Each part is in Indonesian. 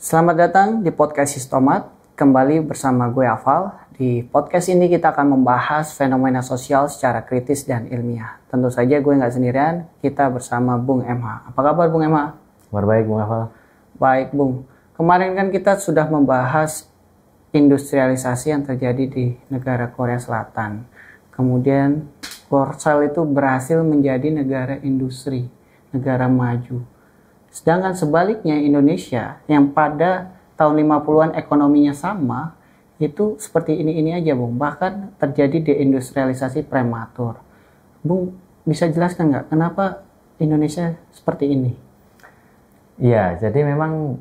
Selamat datang di podcast Sistomat. Kembali bersama gue Afal. Di podcast ini kita akan membahas fenomena sosial secara kritis dan ilmiah. Tentu saja gue nggak sendirian, kita bersama Bung MH. Apa kabar Bung MH? Kabar baik Bung Afal. Baik Bung. Kemarin kan kita sudah membahas industrialisasi yang terjadi di negara Korea Selatan. Kemudian Korsel itu berhasil menjadi negara industri, negara maju. Sedangkan sebaliknya Indonesia yang pada tahun 50-an ekonominya sama, itu seperti ini aja Bung. Bahkan terjadi deindustrialisasi prematur. Bung bisa jelaskan nggak kenapa Indonesia seperti ini? Iya, jadi memang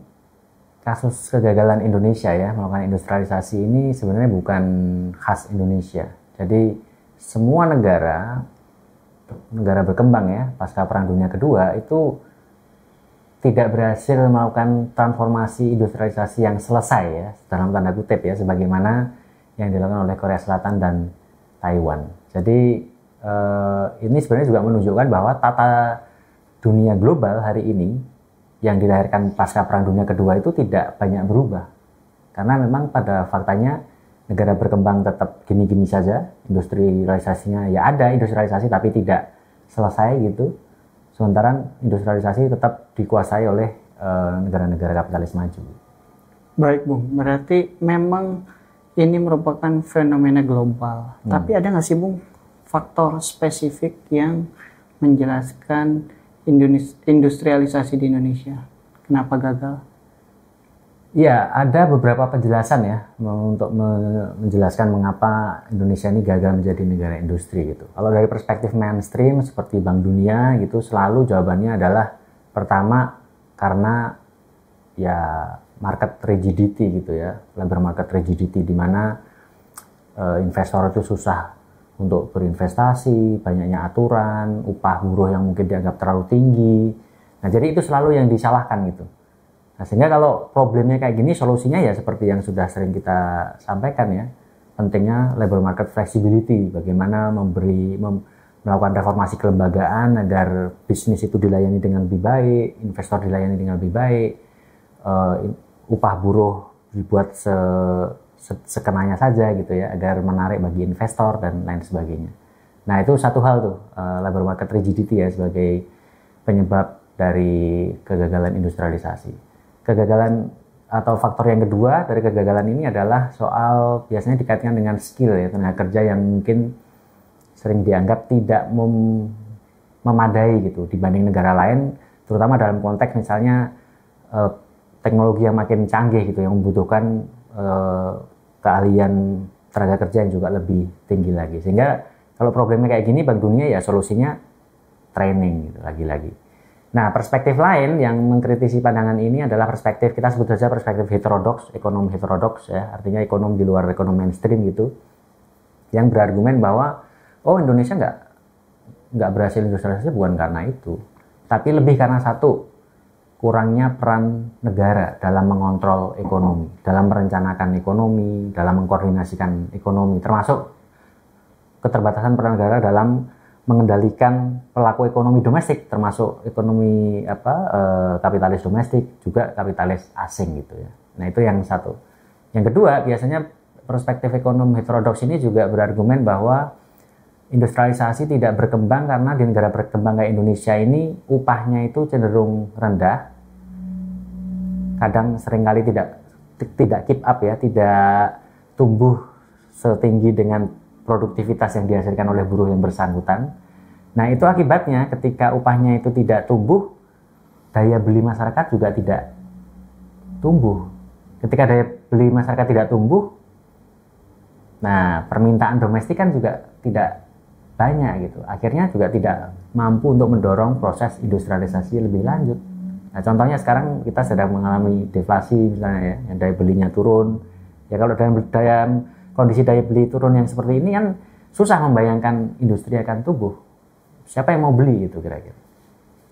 kasus kegagalan Indonesia ya melakukan industrialisasi ini sebenarnya bukan khas Indonesia. Jadi semua negara berkembang ya pasca Perang Dunia Kedua itu tidak berhasil melakukan transformasi industrialisasi yang selesai ya dalam tanda kutip ya sebagaimana yang dilakukan oleh Korea Selatan dan Taiwan. Jadi ini sebenarnya juga menunjukkan bahwa tata dunia global hari ini yang dilahirkan pasca Perang Dunia Kedua itu tidak banyak berubah. Karena memang pada faktanya negara berkembang tetap gini-gini saja, industrialisasinya ya ada industrialisasi tapi tidak selesai gitu. Sementara industrialisasi tetap dikuasai oleh negara-negara kapitalis maju. Baik Bung, berarti memang ini merupakan fenomena global. Tapi ada nggak sih Bung faktor spesifik yang menjelaskan industrialisasi di Indonesia? Kenapa gagal? Ya, ada beberapa penjelasan ya untuk menjelaskan mengapa Indonesia ini gagal menjadi negara industri gitu. Kalau dari perspektif mainstream seperti Bank Dunia gitu, selalu jawabannya adalah pertama karena ya market rigidity gitu ya, labor market rigidity di mana investor itu susah untuk berinvestasi, banyaknya aturan, upah buruh yang mungkin dianggap terlalu tinggi. Nah, jadi itu selalu yang disalahkan gitu. Nah, sehingga kalau problemnya kayak gini, solusinya ya seperti yang sudah sering kita sampaikan ya. Pentingnya labor market flexibility, bagaimana melakukan reformasi kelembagaan agar bisnis itu dilayani dengan lebih baik, investor dilayani dengan lebih baik, upah buruh dibuat sekenanya saja gitu ya, agar menarik bagi investor dan lain sebagainya. Nah, itu satu hal tuh, labor market rigidity ya sebagai penyebab dari kegagalan industrialisasi. Kegagalan atau faktor yang kedua dari kegagalan ini adalah soal biasanya dikaitkan dengan skill ya, tenaga kerja yang mungkin sering dianggap tidak memadai gitu dibanding negara lain, terutama dalam konteks misalnya teknologi yang makin canggih gitu yang membutuhkan keahlian tenaga kerja yang juga lebih tinggi lagi. Sehingga kalau problemnya kayak gini, Bank Dunia ya solusinya training gitu lagi-lagi. Nah, perspektif lain yang mengkritisi pandangan ini adalah perspektif, kita sebut saja perspektif heterodoks, ekonomi heterodoks ya, artinya ekonomi di luar ekonomi mainstream gitu, yang berargumen bahwa Indonesia nggak berhasil industrialisasi bukan karena itu, tapi lebih karena satu, kurangnya peran negara dalam mengontrol ekonomi, dalam merencanakan ekonomi, dalam mengkoordinasikan ekonomi, termasuk keterbatasan peran negara dalam mengendalikan pelaku ekonomi domestik, termasuk ekonomi kapitalis domestik, juga kapitalis asing gitu ya. Nah, itu yang satu. Yang kedua, biasanya perspektif ekonomi heterodoks ini juga berargumen bahwa industrialisasi tidak berkembang karena di negara berkembang kayak Indonesia ini upahnya itu cenderung rendah, kadang seringkali tidak keep up ya, tidak tumbuh setinggi dengan produktivitas yang dihasilkan oleh buruh yang bersangkutan. Nah, itu akibatnya ketika upahnya itu tidak tumbuh, daya beli masyarakat juga tidak tumbuh. Ketika daya beli masyarakat tidak tumbuh, nah permintaan domestik kan juga tidak banyak gitu. Akhirnya juga tidak mampu untuk mendorong proses industrialisasi lebih lanjut. Nah, contohnya sekarang kita sedang mengalami deflasi misalnya ya, yang daya belinya turun. Ya kalau dalam kondisi daya beli turun yang seperti ini kan susah membayangkan industri akan tumbuh. Siapa yang mau beli itu kira-kira?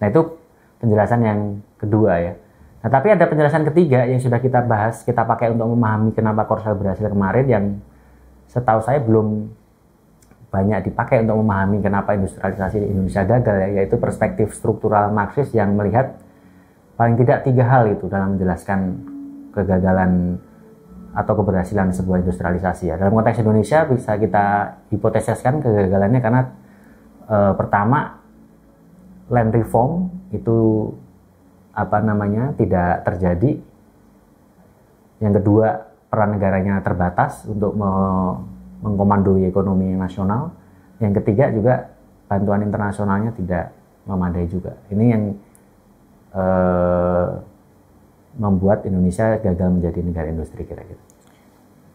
Nah, itu penjelasan yang kedua ya. Nah, tapi ada penjelasan ketiga yang sudah kita bahas, kita pakai untuk memahami kenapa Korsel berhasil kemarin, yang setahu saya belum banyak dipakai untuk memahami kenapa industrialisasi Indonesia gagal ya, yaitu perspektif struktural Marxis yang melihat paling tidak tiga hal itu dalam menjelaskan kegagalan atau keberhasilan sebuah industrialisasi ya. Dalam konteks Indonesia bisa kita hipotesiskan kegagalannya karena pertama, land reform itu tidak terjadi. Yang kedua, peran negaranya terbatas untuk mengkomandoi ekonomi nasional. Yang ketiga juga bantuan internasionalnya tidak memadai juga. Ini yang membuat Indonesia gagal menjadi negara industri kira-kira.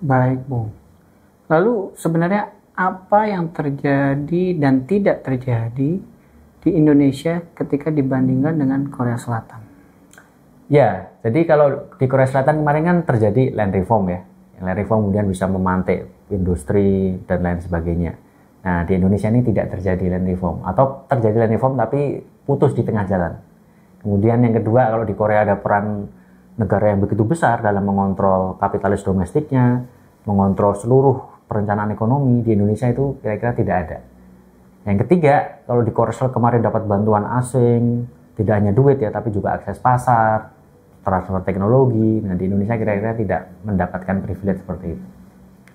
Baik, Bung. Lalu sebenarnya apa yang terjadi dan tidak terjadi di Indonesia ketika dibandingkan dengan Korea Selatan? Ya, jadi kalau di Korea Selatan kemarin kan terjadi land reform ya. Land reform kemudian bisa memantik industri dan lain sebagainya. Nah, di Indonesia ini tidak terjadi land reform. Atau terjadi land reform tapi putus di tengah jalan. Kemudian yang kedua, kalau di Korea ada peran negara yang begitu besar dalam mengontrol kapitalis domestiknya, mengontrol seluruh perencanaan ekonomi. Di Indonesia itu kira-kira tidak ada. Yang ketiga, kalau di Korea kemarin dapat bantuan asing, tidak hanya duit ya, tapi juga akses pasar, transfer teknologi. Nah, di Indonesia kira-kira tidak mendapatkan privilege seperti itu.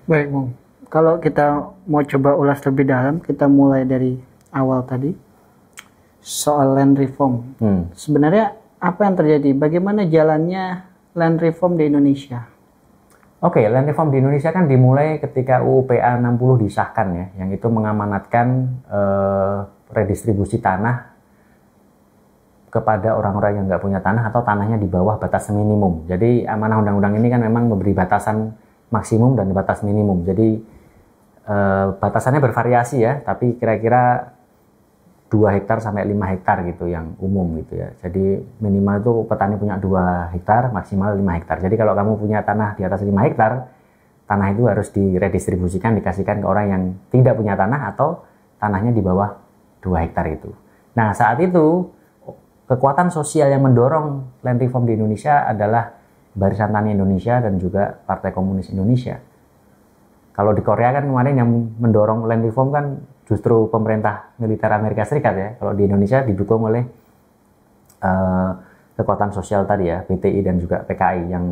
Baik, Bung. Kalau kita mau coba ulas lebih dalam, kita mulai dari awal tadi, soal land reform. Sebenarnya apa yang terjadi? Bagaimana jalannya land reform di Indonesia? Oke, land reform di Indonesia kan dimulai ketika UU PA 60 disahkan ya, yang itu mengamanatkan redistribusi tanah kepada orang-orang yang nggak punya tanah atau tanahnya di bawah batas minimum. Jadi amanah undang-undang ini kan memang memberi batasan maksimum dan batas minimum. Jadi batasannya bervariasi ya, tapi kira-kira 2 hektar sampai 5 hektar gitu yang umum gitu ya. Jadi minimal itu petani punya 2 hektar, maksimal 5 hektar. Jadi kalau kamu punya tanah di atas 5 hektar, tanah itu harus diredistribusikan, dikasihkan ke orang yang tidak punya tanah atau tanahnya di bawah 2 hektar itu. Nah, saat itu kekuatan sosial yang mendorong land reform di Indonesia adalah Barisan Tani Indonesia dan juga Partai Komunis Indonesia. Kalau di Korea kan kemarin yang mendorong land reform kan justru pemerintah militer Amerika Serikat ya. Kalau di Indonesia didukung oleh kekuatan sosial tadi ya, PTI dan juga PKI yang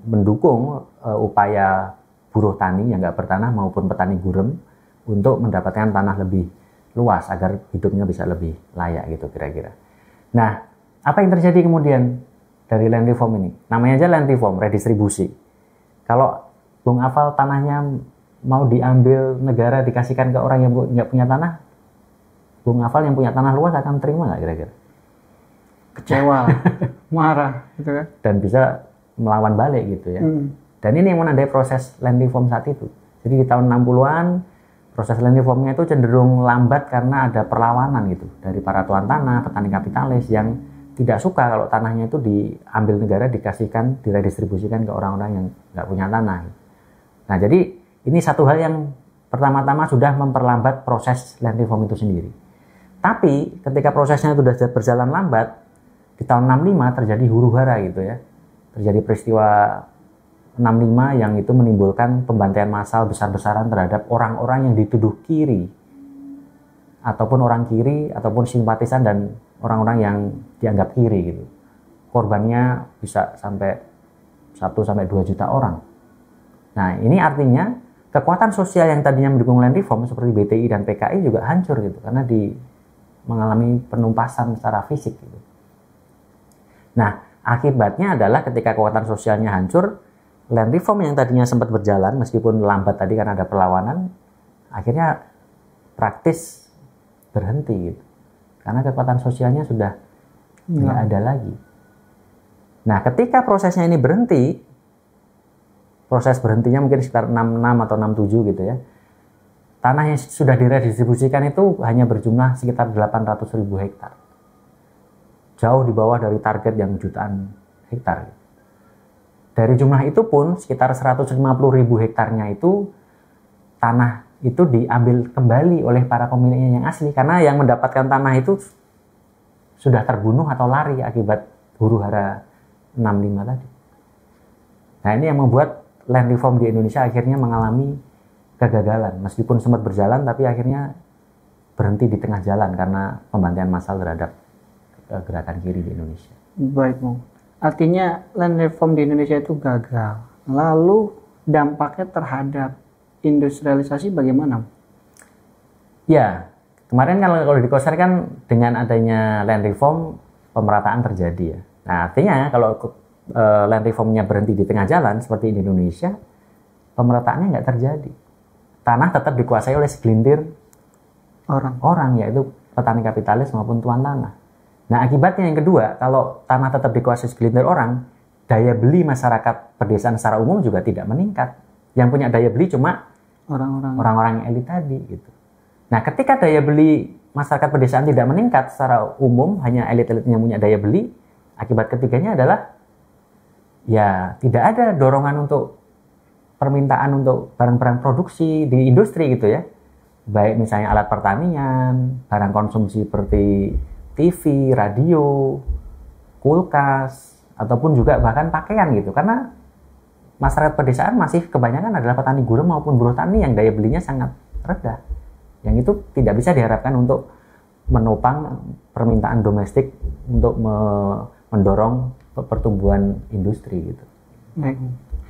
mendukung upaya buruh tani yang nggak bertanah maupun petani gurem untuk mendapatkan tanah lebih luas agar hidupnya bisa lebih layak gitu kira-kira. Nah, apa yang terjadi kemudian dari land reform ini? Namanya aja land reform, redistribusi. Kalau Bung Afal tanahnya mau diambil negara dikasihkan ke orang yang nggak punya tanah, Bung Afal yang punya tanah luas akan terima nggak kira-kira? Kecewa, marah gitu kan? Dan bisa melawan balik gitu ya. Dan ini yang menandai proses land reform saat itu. Jadi di tahun 60-an proses land reformnya itu cenderung lambat karena ada perlawanan gitu dari para tuan tanah, petani kapitalis yang tidak suka kalau tanahnya itu diambil negara, dikasihkan, diredistribusikan ke orang-orang yang nggak punya tanah. Nah, jadi ini satu hal yang pertama-tama sudah memperlambat proses land reform itu sendiri. Tapi ketika prosesnya itu sudah berjalan lambat, di tahun 65 terjadi huru-hara gitu ya. Terjadi peristiwa 65 yang itu menimbulkan pembantaian massal besar-besaran terhadap orang-orang yang dituduh kiri. Ataupun orang kiri, ataupun simpatisan dan orang-orang yang dianggap kiri gitu. Korbannya bisa sampai 1-2 juta orang. Nah, ini artinya kekuatan sosial yang tadinya mendukung land reform seperti BTI dan PKI juga hancur gitu karena mengalami penumpasan secara fisik gitu. Nah, akibatnya adalah ketika kekuatan sosialnya hancur, land reform yang tadinya sempat berjalan meskipun lambat tadi karena ada perlawanan, akhirnya praktis berhenti gitu. Karena kekuatan sosialnya sudah nggak ada lagi. Nah, ketika prosesnya ini berhenti, proses berhentinya mungkin sekitar 66 atau 67 gitu ya. Tanah yang sudah diredistribusikan itu hanya berjumlah sekitar 800.000 hektar. Jauh di bawah dari target yang jutaan hektar. Dari jumlah itu pun sekitar 150.000 hektarnya itu tanah itu diambil kembali oleh para pemiliknya yang asli karena yang mendapatkan tanah itu sudah terbunuh atau lari akibat huru-hara 65 tadi. Nah, ini yang membuat land reform di Indonesia akhirnya mengalami kegagalan. Meskipun sempat berjalan, tapi akhirnya berhenti di tengah jalan karena pembantaian massal terhadap gerakan kiri di Indonesia. Baik, Bung. Artinya land reform di Indonesia itu gagal. Lalu dampaknya terhadap industrialisasi bagaimana? Ya, kemarin kalau di Korsel kan dengan adanya land reform pemerataan terjadi ya. Nah artinya kalau land reformnya berhenti di tengah jalan seperti di Indonesia, pemerataannya nggak terjadi. Tanah tetap dikuasai oleh segelintir orang, yaitu petani kapitalis maupun tuan tanah. Nah akibatnya yang kedua, kalau tanah tetap dikuasai segelintir orang, daya beli masyarakat pedesaan secara umum juga tidak meningkat. Yang punya daya beli cuma orang-orang elit tadi gitu. Nah ketika daya beli masyarakat pedesaan tidak meningkat secara umum, hanya elit-elit yang punya daya beli, akibat ketiganya adalah ya tidak ada dorongan untuk permintaan untuk barang-barang produksi di industri gitu ya. Baik misalnya alat pertanian, barang konsumsi seperti TV, radio, kulkas, ataupun juga bahkan pakaian gitu. Karena masyarakat pedesaan masih kebanyakan adalah petani gurem maupun buruh tani yang daya belinya sangat rendah. Yang itu tidak bisa diharapkan untuk menopang permintaan domestik untuk mendorong pertumbuhan industri gitu.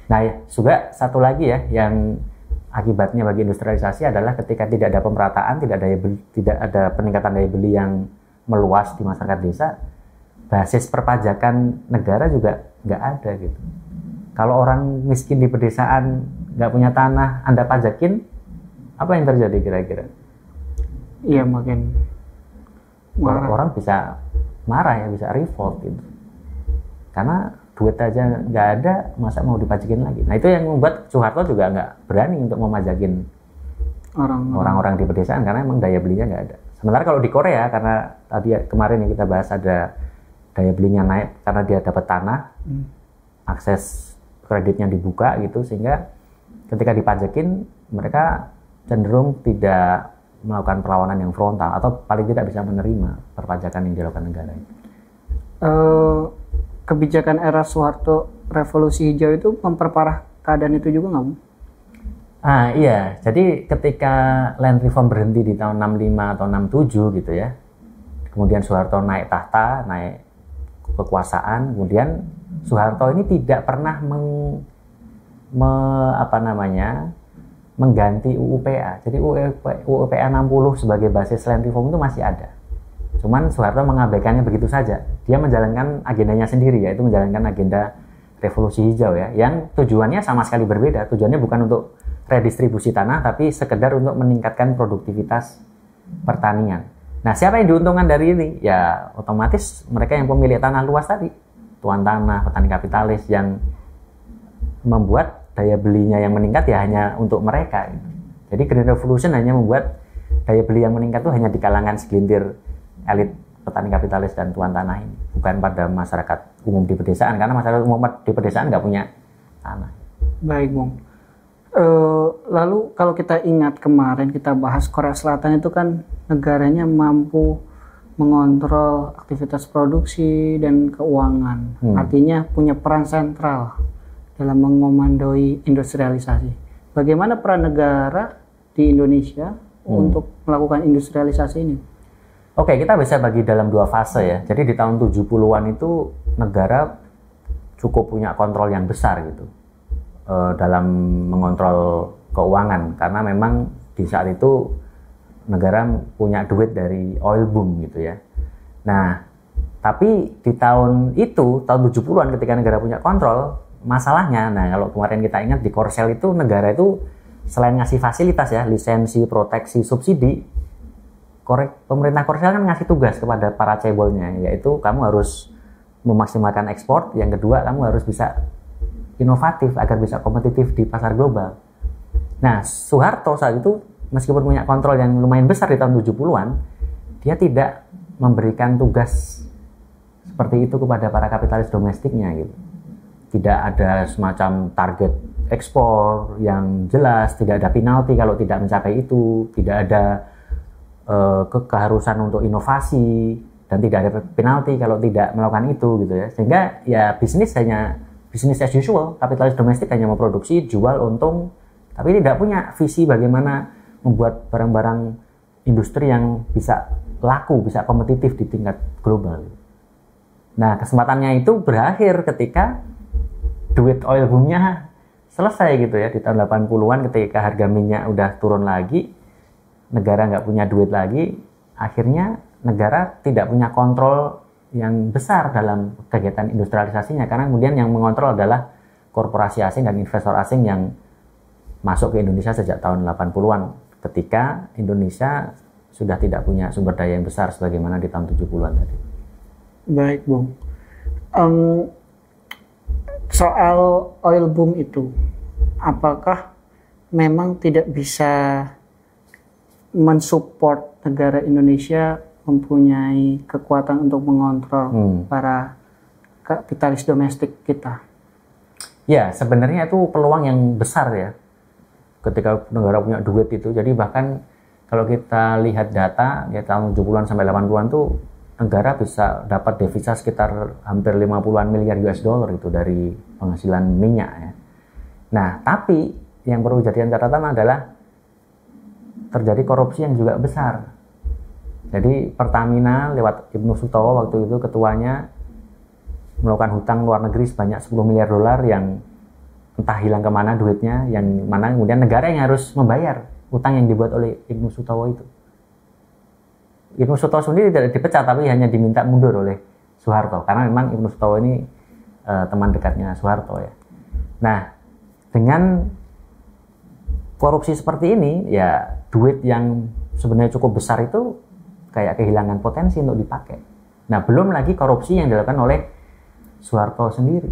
Nah ya, juga satu lagi ya yang akibatnya bagi industrialisasi adalah ketika tidak ada pemerataan, tidak ada peningkatan daya beli yang meluas di masyarakat desa, basis perpajakan negara juga nggak ada gitu. Kalau orang miskin di pedesaan nggak punya tanah, Anda pajakin, apa yang terjadi kira-kira? Iya makin marah. Orang bisa marah ya, bisa revolt gitu. Karena duit aja nggak ada, masa mau dipajakin lagi? Nah itu yang membuat Soeharto juga nggak berani untuk memajakin orang-orang di pedesaan karena emang daya belinya nggak ada. Sementara kalau di Korea, karena tadi kemarin yang kita bahas ada daya belinya naik karena dia dapat tanah, akses kreditnya dibuka gitu, sehingga ketika dipajakin mereka cenderung tidak melakukan perlawanan yang frontal atau paling tidak bisa menerima perpajakan yang dilakukan negara itu. Kebijakan era Soeharto revolusi hijau itu memperparah keadaan itu juga nggak? Iya, jadi ketika land reform berhenti di tahun 65 atau 67 gitu ya, kemudian Soeharto naik tahta, naik kekuasaan, kemudian Soeharto ini tidak pernah mengganti UUPA. Jadi UUPA 60 sebagai basis land reform itu masih ada. Cuman Soeharto mengabaikannya begitu saja. Dia menjalankan agendanya sendiri, yaitu menjalankan agenda revolusi hijau ya, yang tujuannya sama sekali berbeda. Tujuannya bukan untuk redistribusi tanah, tapi sekedar untuk meningkatkan produktivitas pertanian. Nah, siapa yang diuntungkan dari ini? Ya, otomatis mereka yang pemilik tanah luas tadi, tuan tanah, petani kapitalis, yang membuat daya belinya yang meningkat ya hanya untuk mereka. Jadi Green Revolution hanya membuat daya beli yang meningkat itu hanya di kalangan segelintir elit petani kapitalis dan tuan tanah ini, bukan pada masyarakat umum di pedesaan, karena masyarakat umum di pedesaan nggak punya tanah. Baik, Bung. Lalu kalau kita ingat kemarin kita bahas Korea Selatan itu kan negaranya mampu mengontrol aktivitas produksi dan keuangan. Artinya punya peran sentral dalam mengomandoi industrialisasi. Bagaimana peran negara di Indonesia untuk melakukan industrialisasi ini? Oke, kita bisa bagi dalam dua fase ya. Jadi di tahun 70-an itu negara cukup punya kontrol yang besar gitu dalam mengontrol keuangan, karena memang di saat itu negara punya duit dari oil boom gitu ya. Nah, tapi di tahun itu, tahun 70-an ketika negara punya kontrol, masalahnya, nah kalau kemarin kita ingat di Korsel itu negara itu selain ngasih fasilitas ya, lisensi, proteksi, subsidi, pemerintah Korsel kan ngasih tugas kepada para cebolnya, yaitu kamu harus memaksimalkan ekspor, yang kedua kamu harus bisa inovatif agar bisa kompetitif di pasar global. Nah, Soeharto saat itu meskipun punya kontrol yang lumayan besar di tahun 70-an, dia tidak memberikan tugas seperti itu kepada para kapitalis domestiknya gitu. Tidak ada semacam target ekspor yang jelas, tidak ada penalti kalau tidak mencapai itu, tidak ada keharusan untuk inovasi, dan tidak ada penalti kalau tidak melakukan itu gitu ya. Sehingga ya bisnis as usual, kapitalis domestik hanya memproduksi, jual, untung, tapi tidak punya visi bagaimana membuat barang-barang industri yang bisa laku, bisa kompetitif di tingkat global. Nah, kesempatannya itu berakhir ketika duit oil boomnya selesai gitu ya, di tahun 80-an ketika harga minyak udah turun lagi, negara nggak punya duit lagi, akhirnya negara tidak punya kontrol yang besar dalam kegiatan industrialisasinya, karena kemudian yang mengontrol adalah korporasi asing dan investor asing yang masuk ke Indonesia sejak tahun 80-an ketika Indonesia sudah tidak punya sumber daya yang besar sebagaimana di tahun 70-an tadi. Baik, Bung. Soal oil boom itu, apakah memang tidak bisa mensupport negara Indonesia mempunyai kekuatan untuk mengontrol para kapitalis domestik kita? Ya, sebenarnya itu peluang yang besar ya, ketika negara punya duit itu. Jadi bahkan kalau kita lihat data ya tahun 70-an sampai 80-an tuh negara bisa dapat devisa sekitar hampir 50-an miliar US dollar itu dari penghasilan minyak ya. Nah, tapi yang perlu jadikan catatan adalah terjadi korupsi yang juga besar. Jadi Pertamina lewat Ibnu Sutowo waktu itu ketuanya melakukan hutang luar negeri sebanyak 10 miliar dolar yang entah hilang kemana duitnya, yang mana kemudian negara yang harus membayar hutang yang dibuat oleh Ibnu Sutowo itu. Ibnu Sutowo sendiri tidak dipecat, tapi hanya diminta mundur oleh Soeharto, karena memang Ibnu Sutowo ini teman dekatnya Soeharto ya. Nah, dengan korupsi seperti ini, ya duit yang sebenarnya cukup besar itu kayak kehilangan potensi untuk dipakai. Nah, belum lagi korupsi yang dilakukan oleh Soeharto sendiri.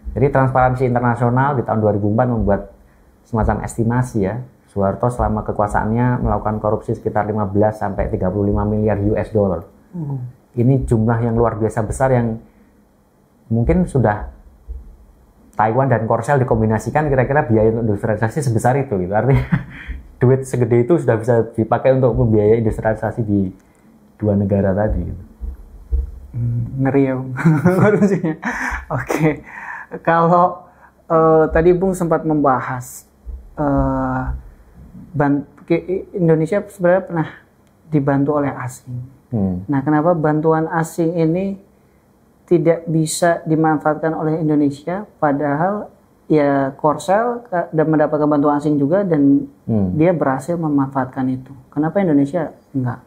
Jadi Transparansi Internasional di tahun 2004 membuat semacam estimasi ya, Soeharto selama kekuasaannya melakukan korupsi sekitar 15 sampai 35 miliar US dollar. Ini jumlah yang luar biasa besar yang mungkin sudah Taiwan dan Korsel dikombinasikan kira-kira biaya untuk industrialisasi sebesar itu gitu. Artinya duit segede itu sudah bisa dipakai untuk membiayai industrialisasi di dua negara tadi gitu. Ngeri ya, Bung. Harusnya. Oke. Kalau tadi Bung sempat membahas Indonesia sebenarnya pernah dibantu oleh asing. Nah, kenapa bantuan asing ini tidak bisa dimanfaatkan oleh Indonesia, padahal ya Korsel dan mendapatkan bantuan asing juga dan dia berhasil memanfaatkan itu. Kenapa Indonesia enggak?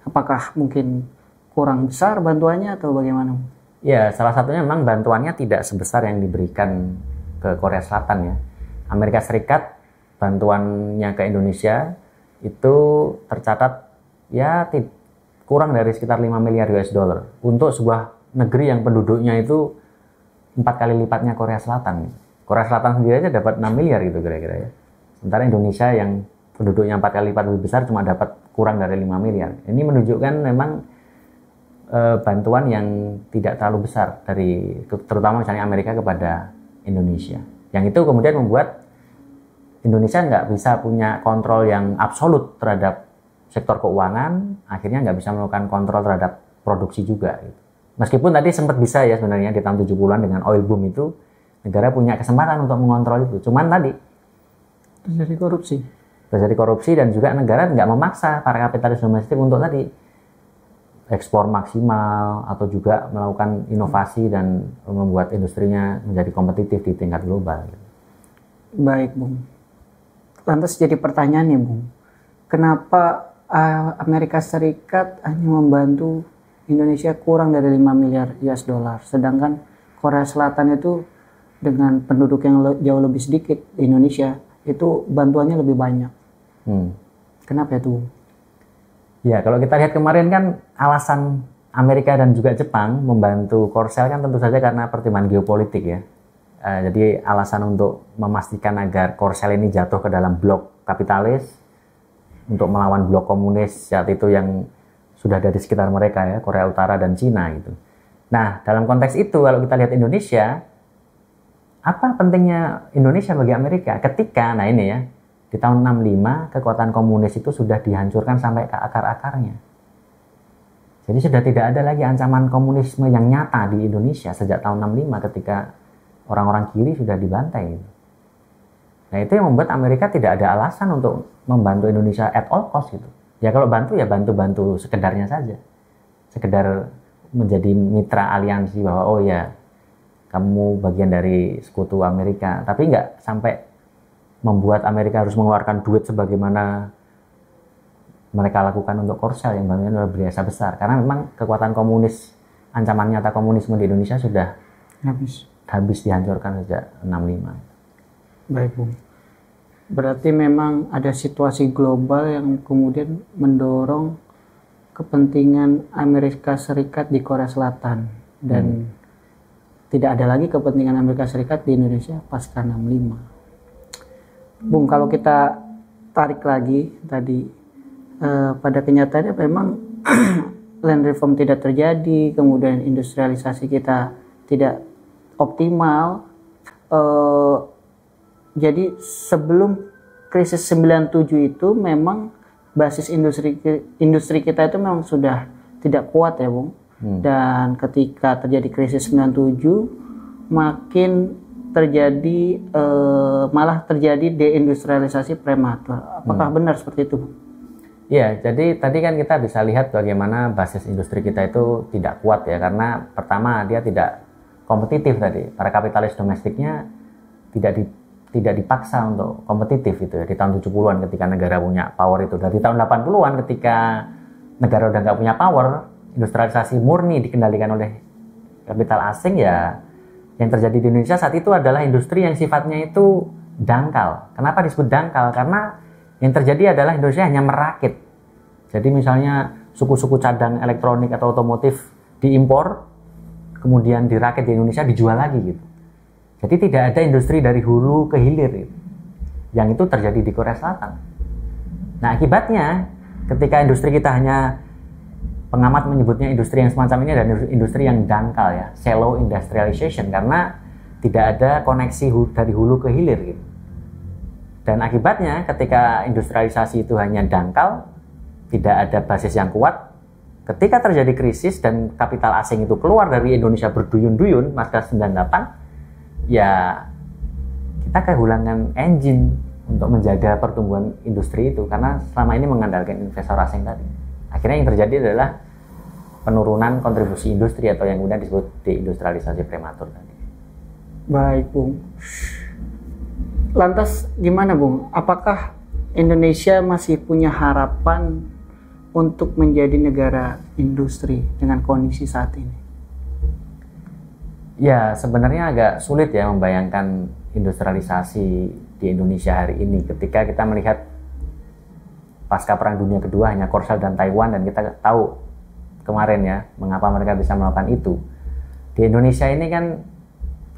Apakah mungkin kurang besar bantuannya atau bagaimana? Ya, salah satunya memang bantuannya tidak sebesar yang diberikan ke Korea Selatan ya. Amerika Serikat bantuannya ke Indonesia itu tercatat ya kurang dari sekitar 5 miliar US dollar untuk sebuah negeri yang penduduknya itu 4 kali lipatnya Korea Selatan. Korea Selatan sendiri aja dapat 6 miliar gitu kira-kira ya. Sementara Indonesia yang penduduknya 4 kali lipat lebih besar cuma dapat kurang dari 5 miliar. Ini menunjukkan memang bantuan yang tidak terlalu besar dari terutama misalnya Amerika kepada Indonesia. Yang itu kemudian membuat Indonesia nggak bisa punya kontrol yang absolut terhadap sektor keuangan, akhirnya nggak bisa melakukan kontrol terhadap produksi juga. Gitu. Meskipun tadi sempat bisa ya sebenarnya di tahun 70-an dengan oil boom itu, negara punya kesempatan untuk mengontrol itu. Cuman tadi terjadi korupsi. Terjadi korupsi dan juga negara nggak memaksa para kapitalis domestik untuk tadi ekspor maksimal atau juga melakukan inovasi dan membuat industrinya menjadi kompetitif di tingkat global. Baik, Bung. Lantas jadi pertanyaan nih, Bung. Kenapa Amerika Serikat hanya membantu Indonesia kurang dari 5 miliar US dollar, sedangkan Korea Selatan itu dengan penduduk yang jauh lebih sedikit di Indonesia itu bantuannya lebih banyak. Kenapa itu? Ya, kalau kita lihat kemarin kan alasan Amerika dan juga Jepang membantu Korsel kan tentu saja karena pertimbangan geopolitik ya. Jadi alasan untuk memastikan agar Korsel ini jatuh ke dalam blok kapitalis untuk melawan blok komunis saat itu yang sudah ada di sekitar mereka ya, Korea Utara dan Cina gitu. Nah, dalam konteks itu kalau kita lihat Indonesia, apa pentingnya Indonesia bagi Amerika ketika, nah ini ya, di tahun 65 kekuatan komunis itu sudah dihancurkan sampai ke akar-akarnya. Jadi sudah tidak ada lagi ancaman komunisme yang nyata di Indonesia sejak tahun 65 ketika orang-orang kiri sudah dibantai. Nah itu yang membuat Amerika tidak ada alasan untuk membantu Indonesia at all cost gitu. Ya kalau bantu ya bantu-bantu sekedarnya saja. Sekedar menjadi mitra aliansi bahwa oh ya kamu bagian dari sekutu Amerika, tapi nggak sampai membuat Amerika harus mengeluarkan duit sebagaimana mereka lakukan untuk Korsel yang banyak luar biasa besar, karena memang kekuatan komunis, ancaman nyata komunisme di Indonesia sudah habis dihancurkan sejak 65. Baik, Bung. Berarti memang ada situasi global yang kemudian mendorong kepentingan Amerika Serikat di Korea Selatan dan tidak ada lagi kepentingan Amerika Serikat di Indonesia pasca 65. Bung, kalau kita tarik lagi tadi pada kenyataannya memang land reform tidak terjadi, kemudian industrialisasi kita tidak optimal. Jadi sebelum krisis 97 itu memang basis industri kita itu memang sudah tidak kuat ya, Bung. Dan ketika terjadi krisis 97 makin terjadi malah terjadi deindustrialisasi prematur. Apakah benar seperti itu, Bung? Ya, jadi tadi kan kita bisa lihat bagaimana basis industri kita itu tidak kuat ya, karena pertama dia tidak kompetitif tadi. Para kapitalis domestiknya tidak dipaksa untuk kompetitif itu ya, di tahun 70-an ketika negara punya power itu. Dari tahun 80-an ketika negara udah nggak punya power, industrialisasi murni dikendalikan oleh kapital asing ya, yang terjadi di Indonesia saat itu adalah industri yang sifatnya itu dangkal. Kenapa disebut dangkal? Karena yang terjadi adalah Indonesia hanya merakit. Jadi misalnya suku-suku cadang elektronik atau otomotif diimpor, kemudian dirakit di Indonesia, dijual lagi gitu. Jadi tidak ada industri dari hulu ke hilir gitu. Yang itu terjadi di Korea Selatan. Nah akibatnya ketika industri kita hanya, pengamat menyebutnya industri yang semacam ini adalah industri yang dangkal ya, shallow industrialization, karena tidak ada koneksi dari hulu ke hilir gitu. Dan akibatnya ketika industrialisasi itu hanya dangkal, tidak ada basis yang kuat, ketika terjadi krisis dan kapital asing itu keluar dari Indonesia berduyun-duyun pasca 98, ya kita kehilangan engine untuk menjaga pertumbuhan industri itu, karena selama ini mengandalkan investor asing tadi. Akhirnya yang terjadi adalah penurunan kontribusi industri atau yang kemudian disebut deindustrialisasi prematur tadi. Baik, Bung. Lantas gimana, Bung? Apakah Indonesia masih punya harapan untuk menjadi negara industri dengan kondisi saat ini? Ya, sebenarnya agak sulit ya membayangkan industrialisasi di Indonesia hari ini ketika kita melihat pasca Perang Dunia Kedua hanya Korsel dan Taiwan, dan kita tahu kemarin ya mengapa mereka bisa melakukan itu. Di Indonesia ini kan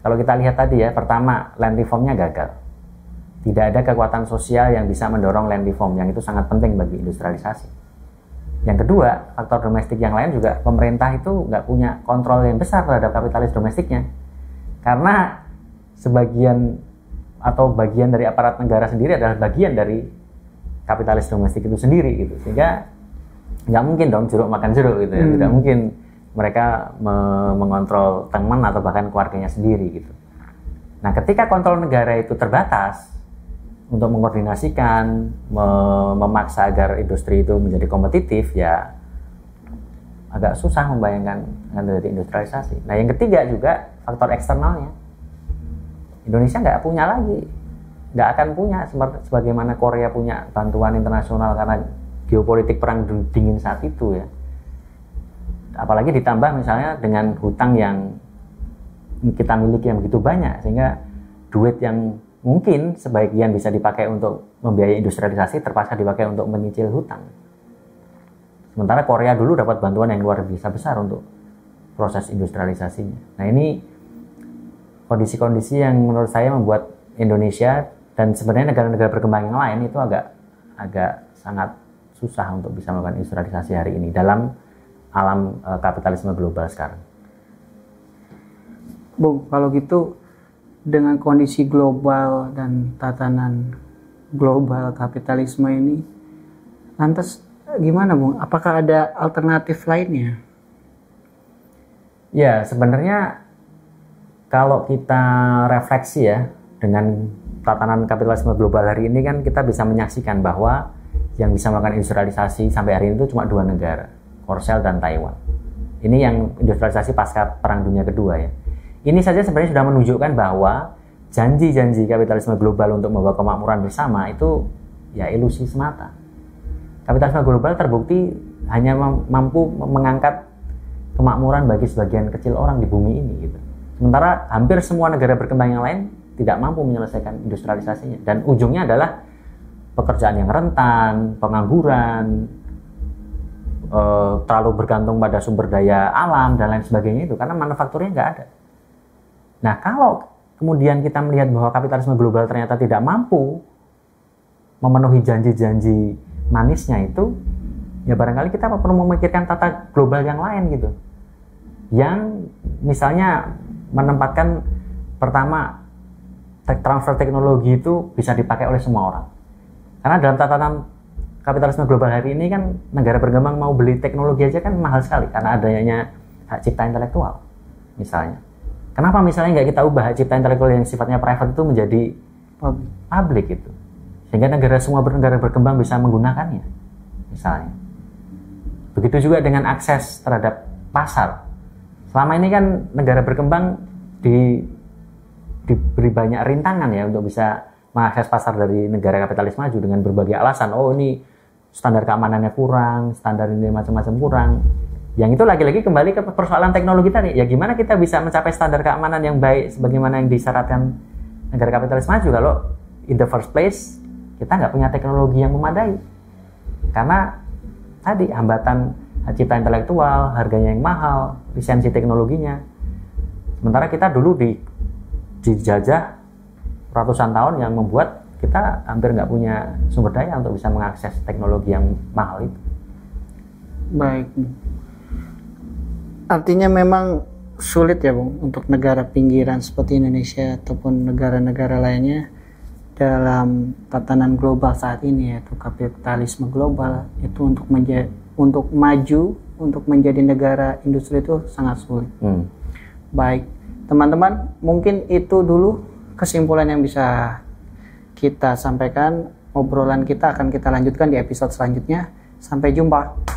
kalau kita lihat tadi ya, pertama land reformnya gagal. Tidak ada kekuatan sosial yang bisa mendorong land reform, yang itu sangat penting bagi industrialisasi. Yang kedua, faktor domestik yang lain juga, pemerintah itu nggak punya kontrol yang besar terhadap kapitalis domestiknya. Karena sebagian atau bagian dari aparat negara sendiri adalah bagian dari kapitalis domestik itu sendiri gitu. Sehingga nggak mungkin dong jeruk makan jeruk gitu ya. Tidak mungkin mereka mengontrol teman atau bahkan keluarganya sendiri gitu. Nah, ketika kontrol negara itu terbatas untuk mengkoordinasikan, memaksa agar industri itu menjadi kompetitif, ya agak susah membayangkan akan terjadi industrialisasi. Nah, yang ketiga juga faktor eksternalnya. Indonesia nggak punya lagi, nggak akan punya sebagaimana Korea punya bantuan internasional karena geopolitik perang dingin saat itu ya. Apalagi ditambah misalnya dengan hutang yang kita miliki yang begitu banyak, sehingga duit yang mungkin sebagian bisa dipakai untuk membiayai industrialisasi terpaksa dipakai untuk menyicil hutang. Sementara Korea dulu dapat bantuan yang luar biasa besar untuk proses industrialisasinya. Nah, ini kondisi-kondisi yang menurut saya membuat Indonesia dan sebenarnya negara-negara berkembang yang lain itu agak sangat susah untuk bisa melakukan industrialisasi hari ini dalam alam kapitalisme global sekarang. Bung, kalau gitu dengan kondisi global dan tatanan global kapitalisme ini, lantas gimana, Bung? Apakah ada alternatif lainnya? Ya, sebenarnya kalau kita refleksi ya dengan tatanan kapitalisme global hari ini kan kita bisa menyaksikan bahwa yang bisa melakukan industrialisasi sampai hari ini itu cuma dua negara, Korsel dan Taiwan. Ini yang industrialisasi pasca Perang Dunia Kedua ya. Ini saja sebenarnya sudah menunjukkan bahwa janji-janji kapitalisme global untuk membawa kemakmuran bersama itu ya ilusi semata. Kapitalisme global terbukti hanya mampu mengangkat kemakmuran bagi sebagian kecil orang di bumi ini gitu. Sementara hampir semua negara berkembang yang lain tidak mampu menyelesaikan industrialisasinya, dan ujungnya adalah pekerjaan yang rentan, pengangguran, terlalu bergantung pada sumber daya alam dan lain sebagainya itu karena manufakturnya nggak ada. Nah, kalau kemudian kita melihat bahwa kapitalisme global ternyata tidak mampu memenuhi janji-janji manisnya itu, ya barangkali kita perlu memikirkan tata global yang lain gitu. Yang misalnya menempatkan pertama transfer teknologi itu bisa dipakai oleh semua orang. Karena dalam tatanan kapitalisme global hari ini kan negara berkembang mau beli teknologi aja kan mahal sekali karena adanya hak cipta intelektual misalnya. Kenapa misalnya nggak kita ubah hak cipta intelektual yang sifatnya private itu menjadi public gitu, sehingga semua negara berkembang bisa menggunakannya misalnya. Begitu juga dengan akses terhadap pasar. Selama ini kan negara berkembang diberi banyak rintangan ya untuk bisa mengakses pasar dari negara kapitalis maju dengan berbagai alasan. Oh, ini standar keamanannya kurang, standar ini macam-macam kurang. Yang itu lagi-lagi kembali ke persoalan teknologi tadi. Ya gimana kita bisa mencapai standar keamanan yang baik sebagaimana yang disyaratkan negara kapitalis maju kalau in the first place kita nggak punya teknologi yang memadai. Karena tadi hambatan hak cipta intelektual, harganya yang mahal, lisensi teknologinya. Sementara kita dulu dijajah ratusan tahun yang membuat kita hampir nggak punya sumber daya untuk bisa mengakses teknologi yang mahal itu. Baik. Artinya memang sulit ya Bung untuk negara pinggiran seperti Indonesia ataupun negara-negara lainnya dalam tatanan global saat ini, yaitu kapitalisme global itu untuk maju, untuk menjadi negara industri itu sangat sulit. Baik, teman-teman, mungkin itu dulu kesimpulan yang bisa kita sampaikan. Obrolan kita akan kita lanjutkan di episode selanjutnya. Sampai jumpa.